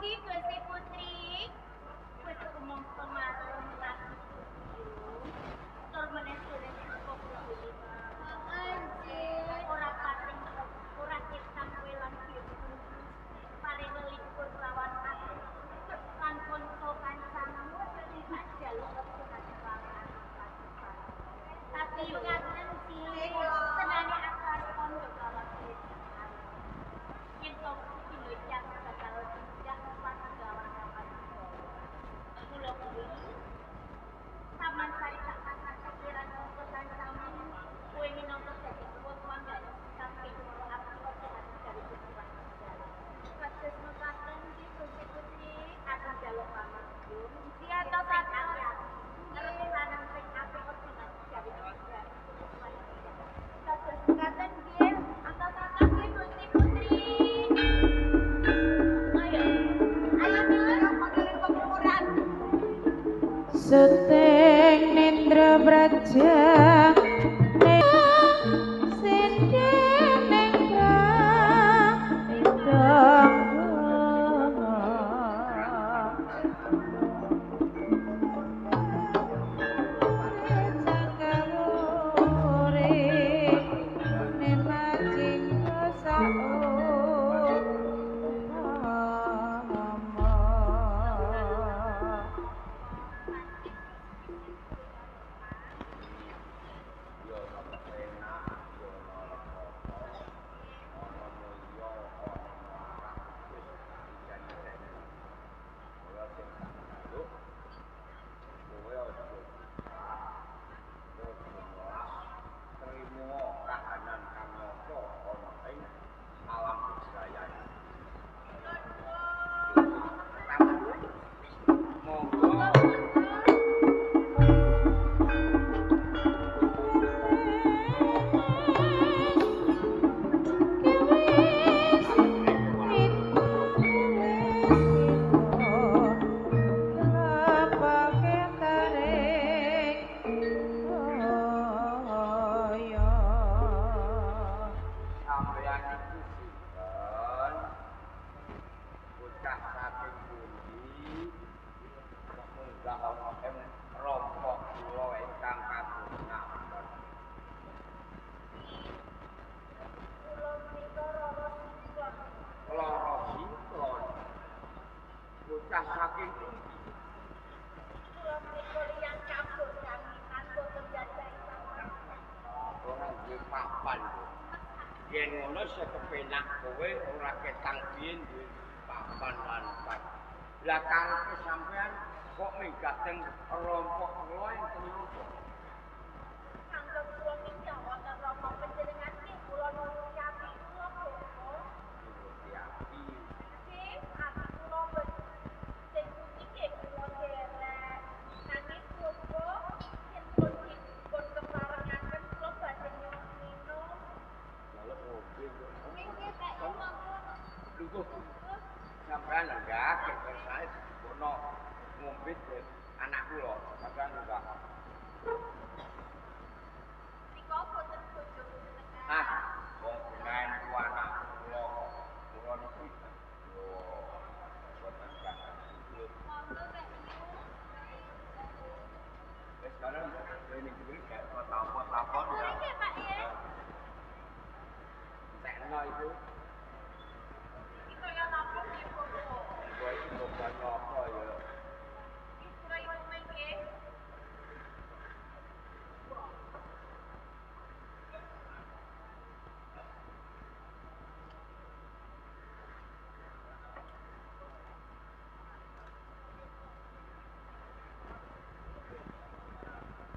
Gusti Putri. Wis umum kemarin lagi. Tur meneh sore kok kuwi. Ora pating ora kitang welan gitu. Paling libur lawan aku. Lan konco kancamu jaluk kesehatan. Tapi yo ngaten sih. Senane akar kondo kawan yen kok dino yang bakal tidak pas gawan kapan. Kula kuwi taman sari tak pasan pikiran konco kancamu. Kowe minangka dadi wong mangga sampe apa kesehatan dari pikiran. Kados mekaten iki Gusti Putri akan jaluk pamanggung. Siato sakya. Terus lanang sing apik kok dari pikiran. Kados mekaten nggih, atau kakak nggih Gusti Putri. Ayo Mila, panggilin pemuluran. Suting nindra braja yen ngono sekepenak kowe ora ketang biyen duwe papan lan pat. Lah karepe sampean kok minggat teng rompok kula ing tenyumpo. Anggap kula minta wonten rompok panjenengan iki kula nuwun yapi kula kok. Yapi. Nggih, ati kula wis sing iki kula derek. Nanging kula yen pun keparengaken kula badhe minum. Sampean enggak kersane ono ngombe anak kula, sampean enggak. Nika boten bojo jenengan. Ah, wong benaen ku anak kula. Kula niki yo boten kakak. Monggo Nek Wis sekarang ini iki gak apa-apa ya. Nggih Pak ya. Tekno itu. Iki kaya napa nggih kok. Gua iki bukan apa ya. Kira ibu nggih.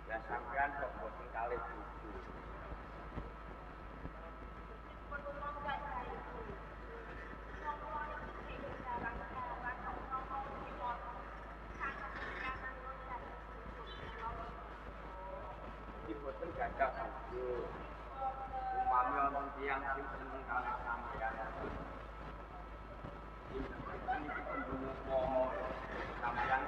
Ya sampean kok boten kalih bojo. Pun kula gak sae. Wong kula iki jarang-jarang ngomong kula. Sangat kanan kula. Iki boten gadah bojo. Umami wonten tiyang sing seneng kalih sampean. Ini tembung umpama sampean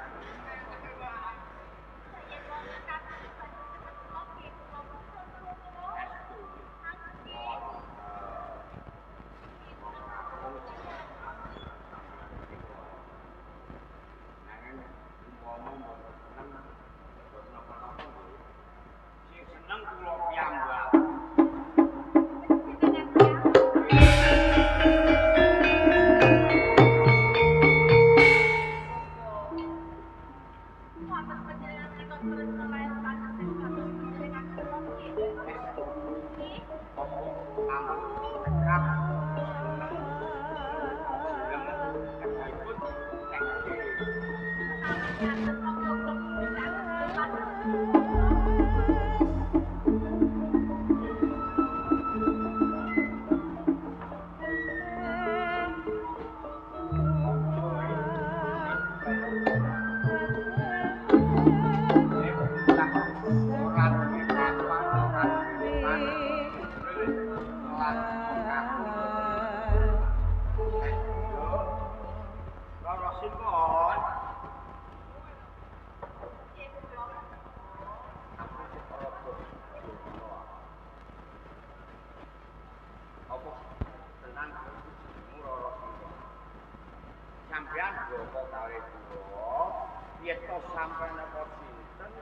Sampeyan Joko kalih kula, yen to sampeyan apa sinten,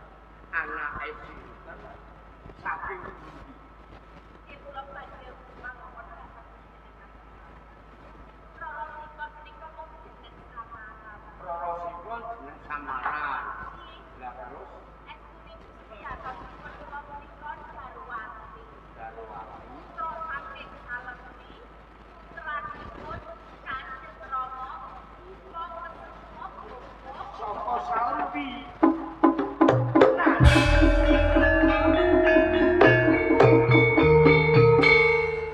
anake sinten, saking pundi? Kula badhe mangkon Roro Sikon kok jeneng samaran. Roro Sikon jeneng samaran. Lah terus Darwati. Terus saking Salemi, putrapun Kanjeng Rama, kula kesemua saka Salemi.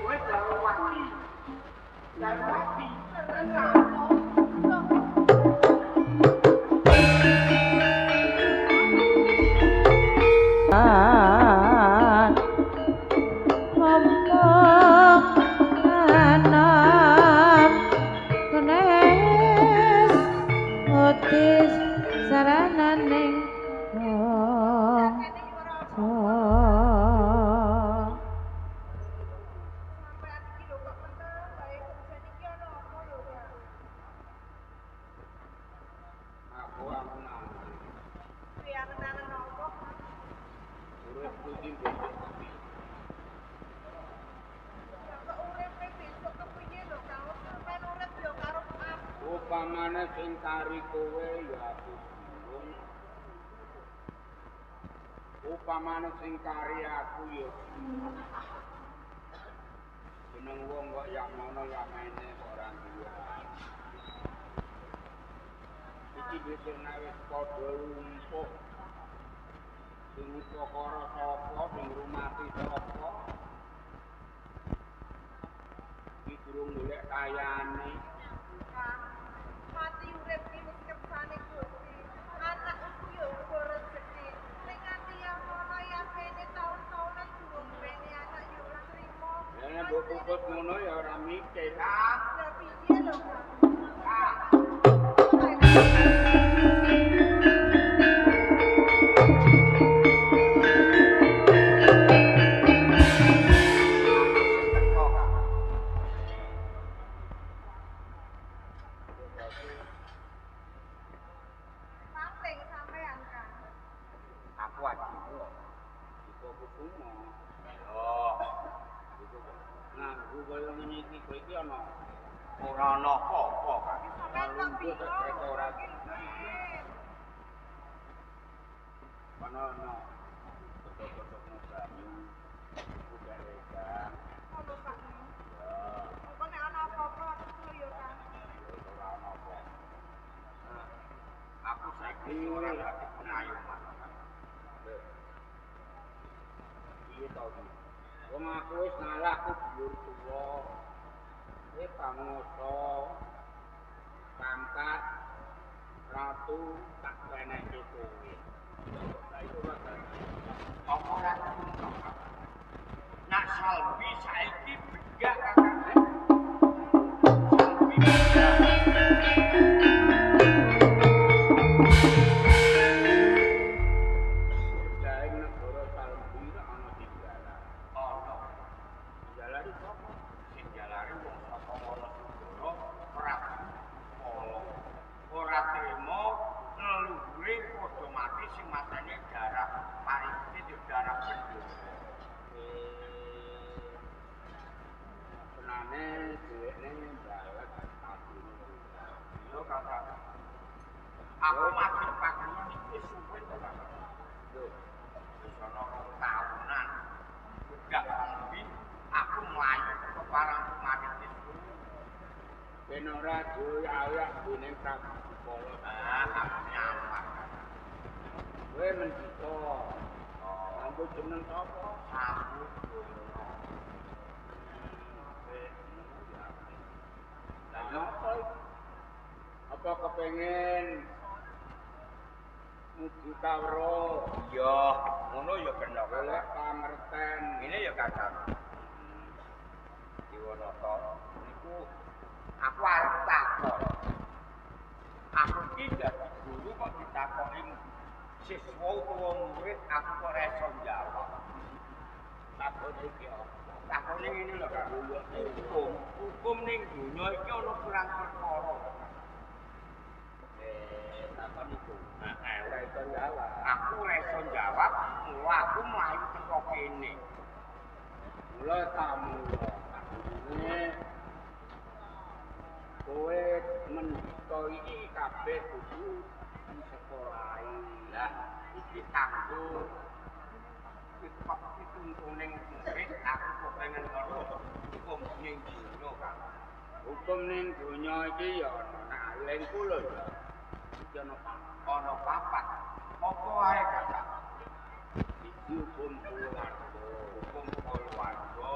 Kowe Darwati. Sarananing upamane sing kari kowe ya aku bingung. Upamane sing kari aku ya jeneng wong kok ya ngono ya mene ora duwe. Iki wis wis padha lumpuh. Sing ukara sapa, sing rumati sapa. Iki durung golek kayane. Mati urip iki wis kersane Gusti. Anakku yo uga rezeki. Ning nganti yang ngono ya kene taun-taunan durung duweni anak yo ora trimo. Ya mbok puput ngono ya ora mikir. Lah piye lho, Kak? Ora ana apa-apa kan. Lungguh kereta ora. Ana foto-foto banyu. Udah rekan. Ono Pak. Kok nek ana apa-apa aku yo kan. Ora ana apa. Aku saiki ora lagi pengayuman. Iya tau. Wong aku wis ngalah aku dhuwur tuwa. Pangusa pangkat ratu tak peneke kowe. Apa ora nak Salbi saiki begak kakane. Salbi begak. Jaeng negara Salbi ana tinggalan. Ana. Tinggalan sapa? Sing jalare wong ora trimo leluhure padha mati sing matane darah parite yo darah bendho. Senane dhewekne mbalet aku. ben ora doyak dening Prabu Kala. Nyaman. Kowe mendika. Ambo jeneng sapa? Sambut. Apa kepengen mugi kawro? Iya, ngono ya bener. Golek pangerten. Ngene ya Kakang. Diwanata niku aku arep takon. Aku iki dadi guru kok ditakoki siswa utawa murid aku kok ora iso jawab. Takon iki takone ngene lho Kak. Hukum ning donya iki ana kurang perkara. Takon iku. Ora iso jawab. Aku ora iso jawab, mula aku mlayu teko kene. Mula tamu ini kowe mendika iki kabeh kudu disekolahi. Lah iki kanggo kok pituntuning murid aku kok pengen ngono hukum ning donya kan. Hukum ning donya iki ya ana alengku lho ya. Iki ana papat. Apa ae Kakak? Iki hukum keluarga, hukum keluarga.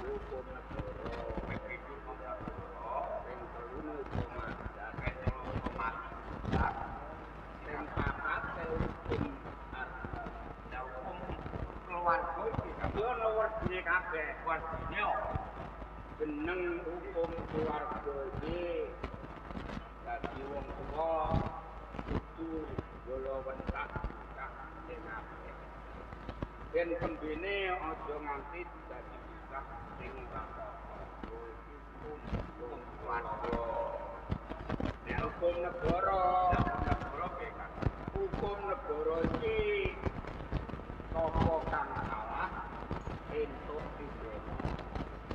Hukum negara, hukum negara, yang kelima hukum adat, hukum adat, yang papat hukum harta. Nah hukum keluarga itu ada wardine kabeh, wardine jeneng hukum keluarga iki dadi wong tuwa kudu golongan tak sing apik. Ben kembene aja nganti dadi pisah sing ora apa-apa. Hukum keluarga. Nek hukum negara, hukum negara iki sapa kang salah entuk pidana.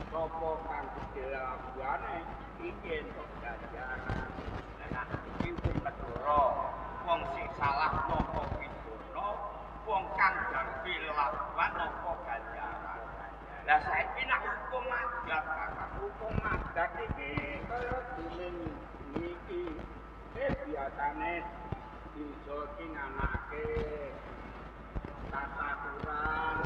Sapa kang dilakuane iki entuk ganjaran. Nah, iki hukum negara. Wong sing salah nampa pidana, wong kang dampi lakuan nampa ganjaran. Lah saiki nek hukum adat, hukum adat iki kaya dening iki biasane bisa ki nganake tata aturan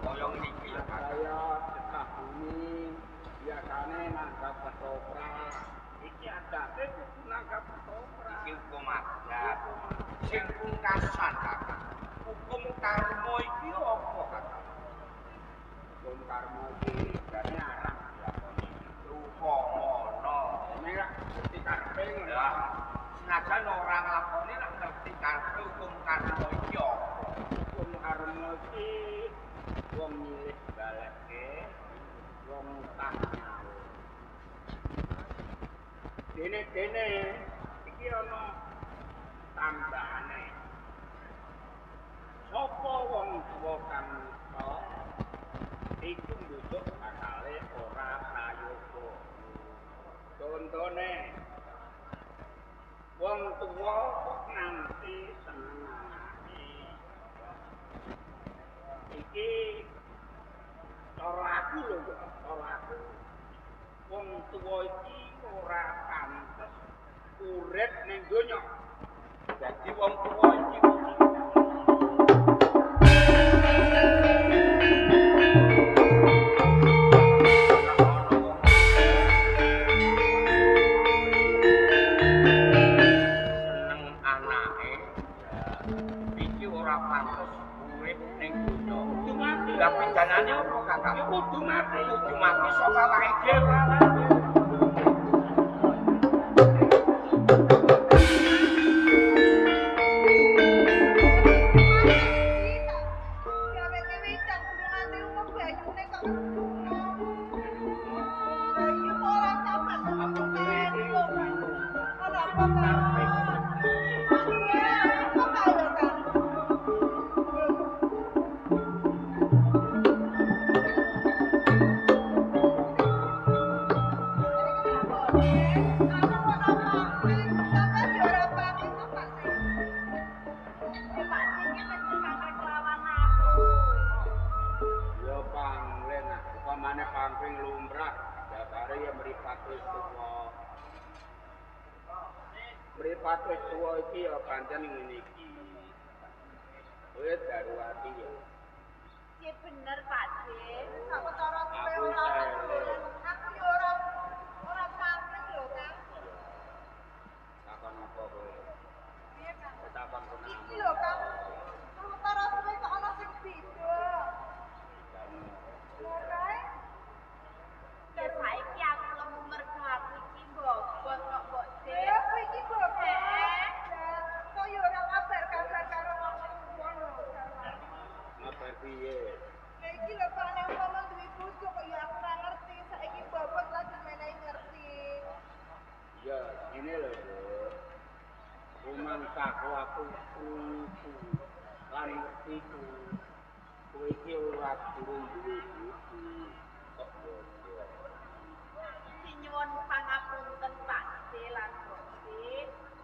kaya niki ya kaya setah bumi biasane nanggap ketoprak iki adate kudu nanggap ketoprak iki hukum adat sing pungkasan Kakak hukum karma iki apa Kakak hukum karma iki jane arang dilakoni upamana nek mesti karepe ngono senajan ora nglakoni nek ngerti karepe hukum karma iki apa hukum karma iki wong milih balekke wong utang dene iki ana tambahane sapa wong tuwa kang iku nduduk bakale ora prayoga. Contone wong tuwa kok nganti senengane. Iki cara aku lho ya, cara aku. Wong tuwa iki ora pantes urip ning donya. Dadi wong tuwa iki tapi janane apa Kakak? Kudu mati saka awake dhewe. Pangling lamrah dasare ya mripat wis tuwa. Mripat wis tuwa iki ya pancen ngene iki. Kowe Darwati ya. Iya bener Pak D. Aku cara Aku ora salah. aku yo ora pamit lho Kang. Takon apa kowe? Piye Kang? Takon kono. Iki lho Kang. Cara suwe kok ana sing beda. Ora. Ya saiki aku lemu mergo aku iki bobot kok Mbok D. Ya aku iki bobot. Kok yo ora kabar-kabar karo wong tuwa lho. Ngapain piye? Ya iki lho Pak nek umpama duwe bojo kok ya aku ora ngerti. Saiki bobot lagi menehi ngerti. Ya, ini lho, Bro. Rumangsaku aku kuku lan ngertiku. Kowe iki ora durung duwe bojo. Kok bojo? Iki nyuwun pangapunten Pak D lan Mbok D.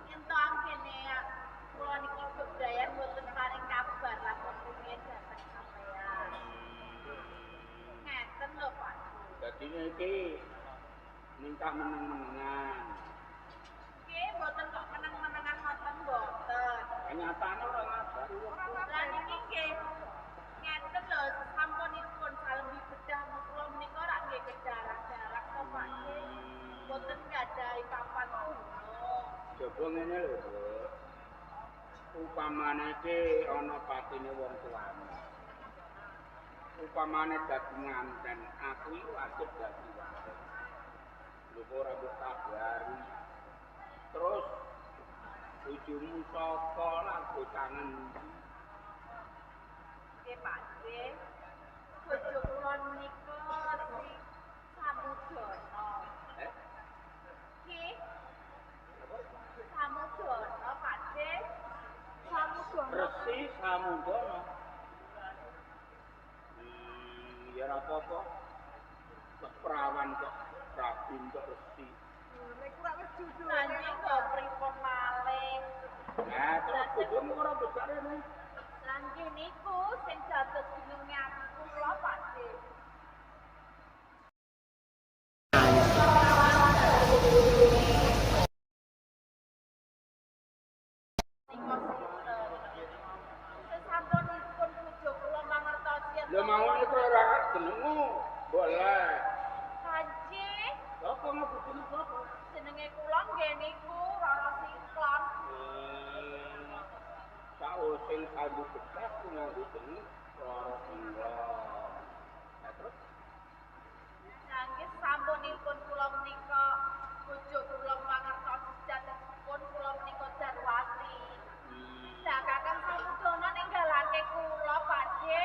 Yen to angkene kula niki kedayan mboten paring kabar lan rumiyin dateng sampeyan. Ngeten lho Pak. Dadi iki minta meneng-menengan. Nggih, mboten kok meneng-menengan ngoten mboten. Kenyataane ora ngabar. Lah niki nggih ngeten lho sampunipun salembi bedah kula menika rak nggih kejarak-jarak to Pak D. Mboten ngadahi papan gunung. Coba ngene lho, Bro. Upamane iki ana patine wong tuane. Upamane dadi nganten, aku iki wajib dadi waris. Lho ora mbok kabari. Terus bojomu sapa lan bocangen ndi? Nggih Pak D. Bojo kula menika si Samudono. Nggih. Samudono Pak D. Samudono. Resi Samudono. Ya ora apa-apa. Kok perawan kok rabin kok resi. Nek ora wis judule kok pripun malih. Nah, terus bojomu ora besar rene. Lan nggih niku sing dados bingunge aku kula Pak D. Sesampunipun bojo kula mangertosi Lho mau niku ora jenengmu. Boleh. Kanjeng, Apa ngabutine sapa? jenenge kula nggih niku Rara Siklon. Sing kalbu bekas ku nganggo jeneng Rara Siklon. Terus Nangis sampunipun kula menika bojo kula mangertosi jatihipun kula menika Darwati. Lah Kakang Samudono ninggalake kula Pakde.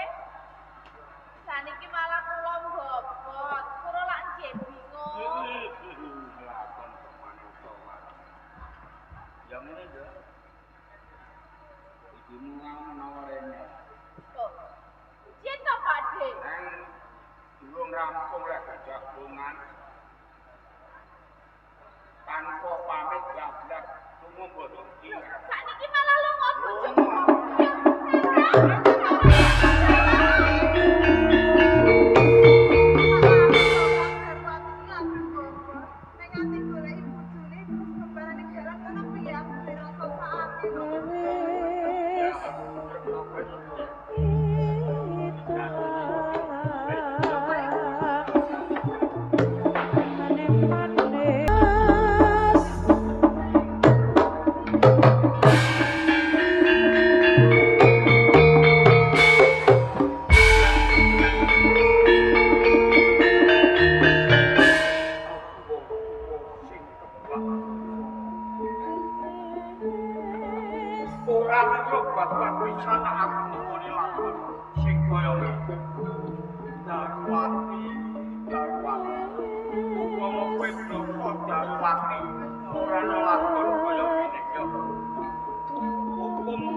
Saniki malah kula mbobot. Kula lak nggih bingung. lakon kemanusiaan. Ya ngene lho. Ibumu menawa rene. Kok yen to Pakde? Nang durung rampung lek jagungan. Tanpa pamit gablak tunggu bodong iki. Sakniki malah lunga bojo kula.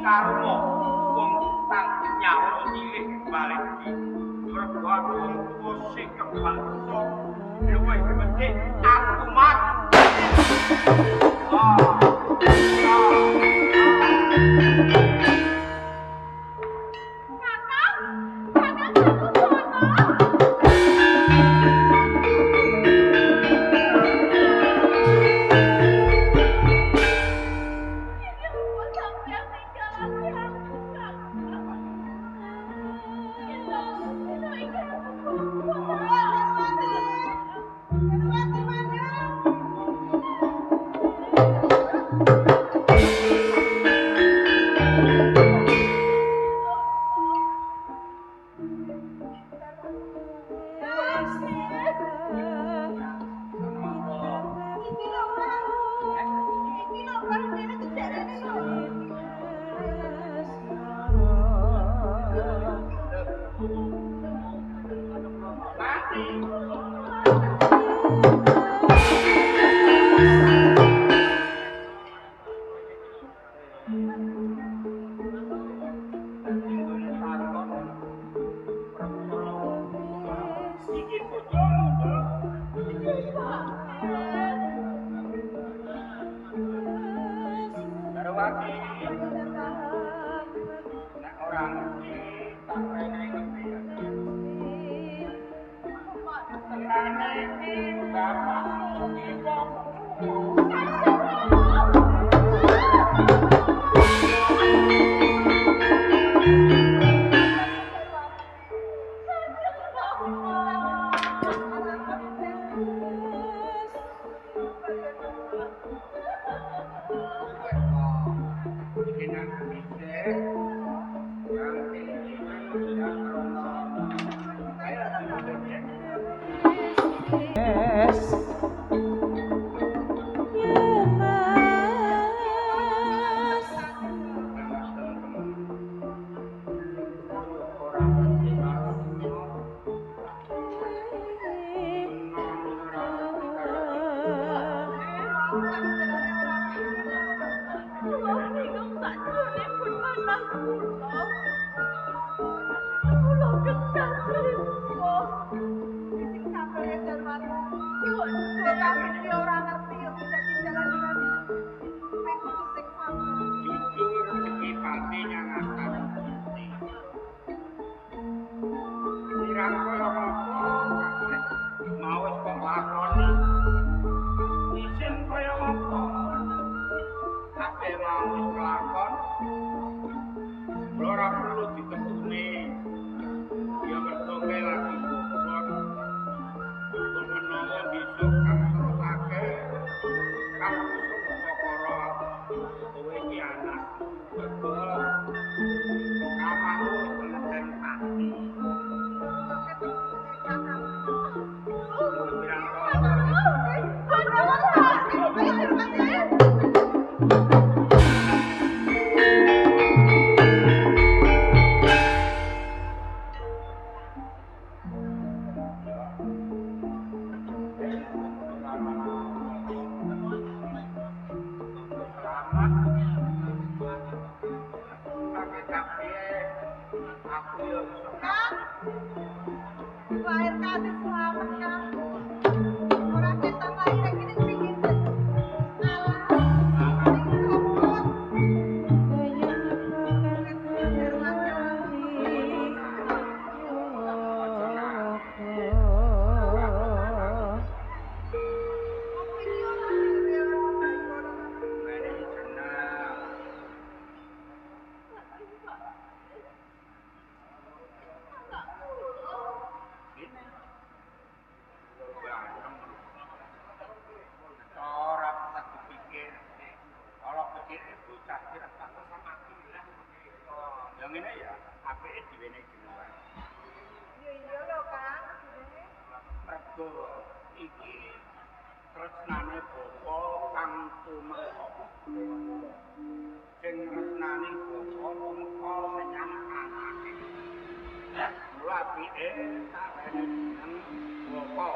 Karma wong utang nyawa cilik balik iki mergo aku wong tuwa sing kebangsa luwih becik aku mati Tapi dia ora ngerti yo dadi jalan-jalan. Kowe kudu sing sabar. Jujur rezeki pati nyangasan Gusti. Kirang kaya apa mau wis kok lakoni. Isin kaya apa? Kabeh mau wis kelakon. Ora perlu ditetune. Ya mergo lagi bobot. Kok menawa besok kang sesake kang kusuk perkara kowe iki anak mergo kamamu penting pati. Pirang Lahir kasih selamat kan. Ora ketok lahir iki ning pinggir. yang ini ya apike diwene jenengan. Iya lho Kang. Mergo iki tresnane bapa kang tumeka. Sing tresnane bapa tumeka menyang anake. Mula apike sarene jeneng bapa.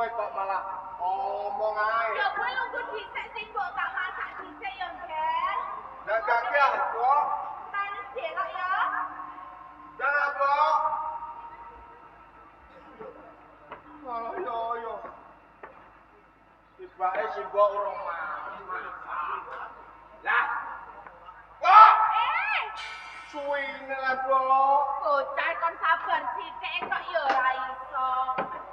Kok malah ngomong ae. Ya kowe nunggu dhisik sing mbok tak masak dhisik ya, Ger. Lah kaki aku. Tani delok ya. Jangan aku. Malah yo. Tibake si mbok urung masak. Lah. Kok? Suwine lah, Mbok. Bocah kon sabar sithik kok ya ora iso.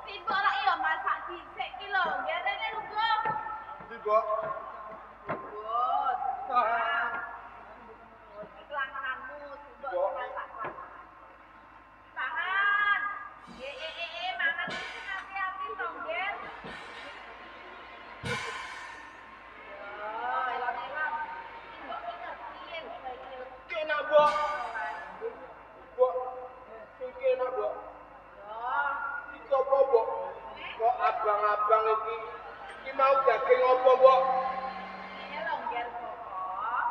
Simbok lak ya masak dhisik ki lho, ngerene lungguh. Ndi, Mbok? Bos. Kelangananmu simbok masak. Mangan. Mangan iki hati-hati to, Ger. Oh, elon-elon. Simbok ki ngerti yen iki. Kena, Mbok. Mbok. Iki enak, Mbok. Iki apa, Mbok? Kok abang-abang iki mau daging apa, Mbok? Ini longgar pokok.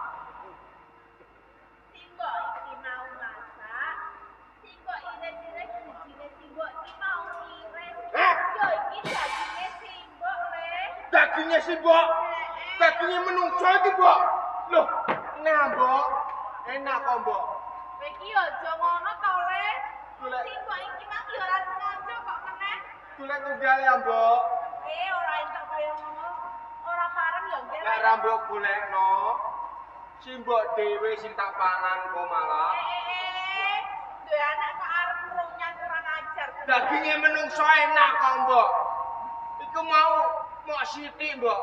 Simbok iki mau masak. Simbok iris-iris bijine simbok iki mau iris. Yo iki daginge simbok le. Dagingnya simbok. Dagingnya menungso iki, Mbok. Loh, nah, Mbok. Enak kok, Mbok. Kowe iki aja ngono to le. Golek. Simbok iki mang yo ora sengaja kok meneh. Golek tunggal ya, Mbok. Ora entuk kaya ngono. ora mbok golekno. Simbok dhewe sing tak pangan kok malah. Duwe anak kok arep runyan kurang ajar. Daginge menungso enak kok, Mbok. Iku mau mok sithik, Mbok.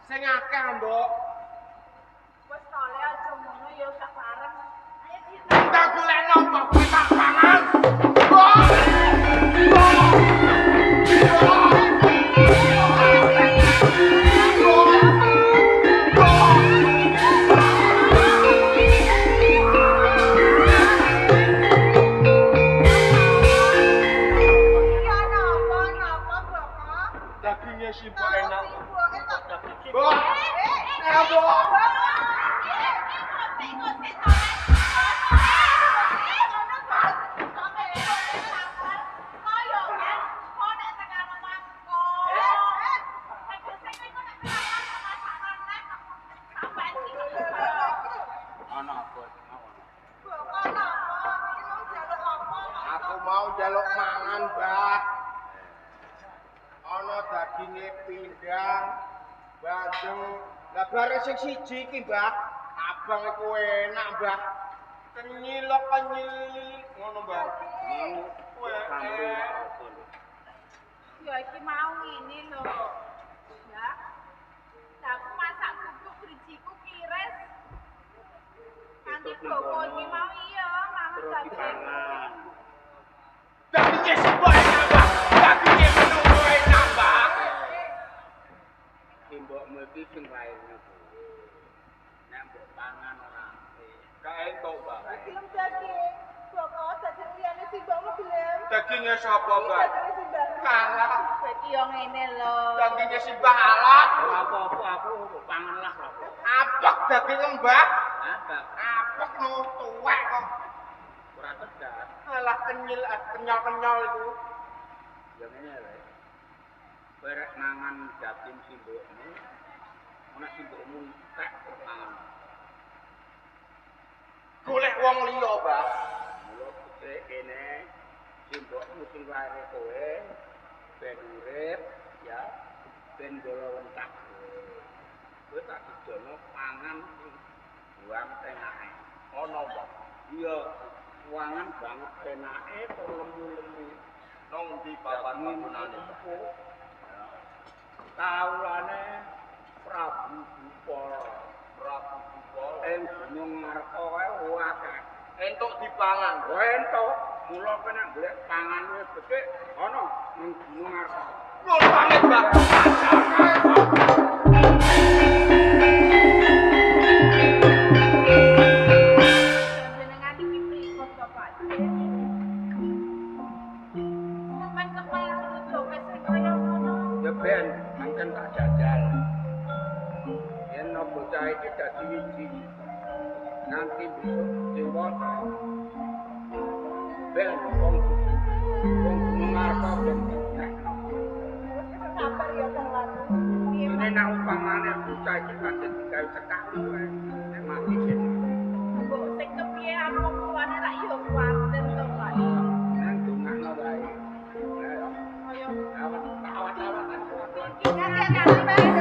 Sing akeh, Mbok. Wes tole aja ngono ya sak bareng. Ayo kita. Tak golekno apa kowe tak pangan. Mbok. Dagingnya simpel enak. Mbok. Ya, Mbok. Ana apa? Aku mau njaluk mangan, Mbak. Ana daginge pindang, bandeng. Lah bareng sing siji iki, Mbak. Abang iku enak, Mbak. Kenyil ngono, Mbak. Ya iki mau ngene lho. Ya. Lah aku masak kuku drijiku kires. Nanti boko iki mau iya, mangan daging. Dagingnya simpel enak, Mbak. Dagingnya menungso enak, Mbak. Simbokmu iki sing raine kuwi. Nek mbok pangan ora apik. Gak entuk, Mbak. Film daging. Boko daging liyane simbokmu gelem. Dagingnya sapa, Mbak? Daging simbok. Kalah. Kowe iki yo ngene lho. Dagingnya si Mbak alat. Ora apa-apa aku pangan lah kok. Apek dagingnya, Mbak. Apa? Apek no tuwek kok. Ora tegas. Alah kenyal itu. Ya ngene lho. Kowe rek mangan daging simbokmu. Ana simbokmu tek mangan. Golek wong liya, Mbak. Mula kece kene simbokmu sing laire kowe ben urip ya ben golontak. Kowe tak dijono pangan sing buang tenake. Ono, Mbak. Iya, wangan banget enake kok lemu-lemu. Nang ndi papan panggonane, Mbak? Taulane Prabu Bupala. Prabu Bupala. Gunung Ngarta kae akeh. Entuk dipangan. Entuk, mula kowe nek golek pangan wis becik ana ning Gunung Ngarta. Nuwun pamit, Mbak. Jenengan iki pripun to, Pak? Sampeyan kepala lucu wis sing kaya ngono. Ya ben mangken tak jajal. Yen no bocah iki dadi wiji. Nanti besok dewasa. Ben wong Gunung Ngarta ben dikekno. Sabar ya Kang Lanu. Piye Ini nak umpamane bocah iki pasti digawe sekali wae. Nek mati kene. mbok sing kepiye aku tuane rak yo kuwatir to, Pak. Nang dongakno wae. Ayo. Kaya Awak-awak. iki kan